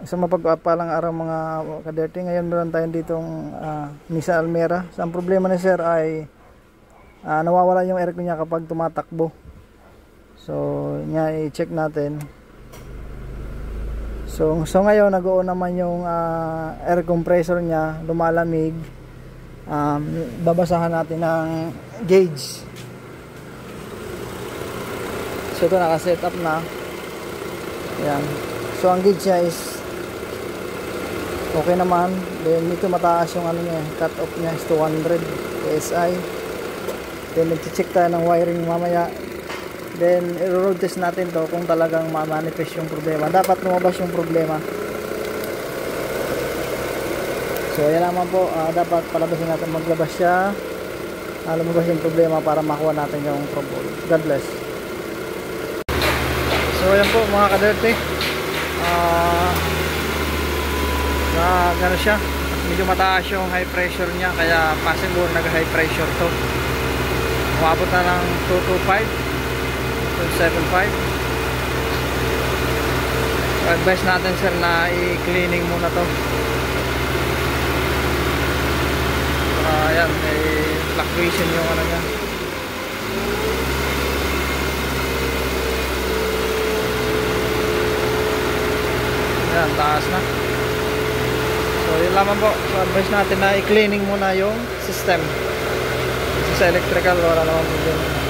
Isang mapagpapalang araw mga kaderti. Ngayon meron tayo ditong Nissan Almera. So, ang problema ni sir ay nawawala yung aircon niya kapag tumatakbo. So i-check natin. So ngayon nag-on naman yung air compressor niya, lumalamig. Babasahan natin ng gauge. So ito naka-set up na. Ayan. So ang gauge niya is okay naman. Then dito mataas yung ano niya, cut off niya is 200 PSI. Then mag-check tayo ng wiring mamaya. Then i-road test natin to kung talagang ma-manifest yung problema. Dapat lumabas yung problema. So yan naman po, dapat palabasin natin, maglabas siya, lumabas yung problema para makuha natin yung trouble. God bless. So yan po mga kaderti, gano'n siya, medyo mataas yung high pressure niya, kaya possible nag high pressure to. Umabot na ng 225, 275. So advice natin sir na i-cleaning muna to. Ayan, may fluctuation yung ano niya. Ayan, taas na. So yun lamang po. So advice natin na i-cleaning muna yung system. Kasi sa electrical wala naman problema.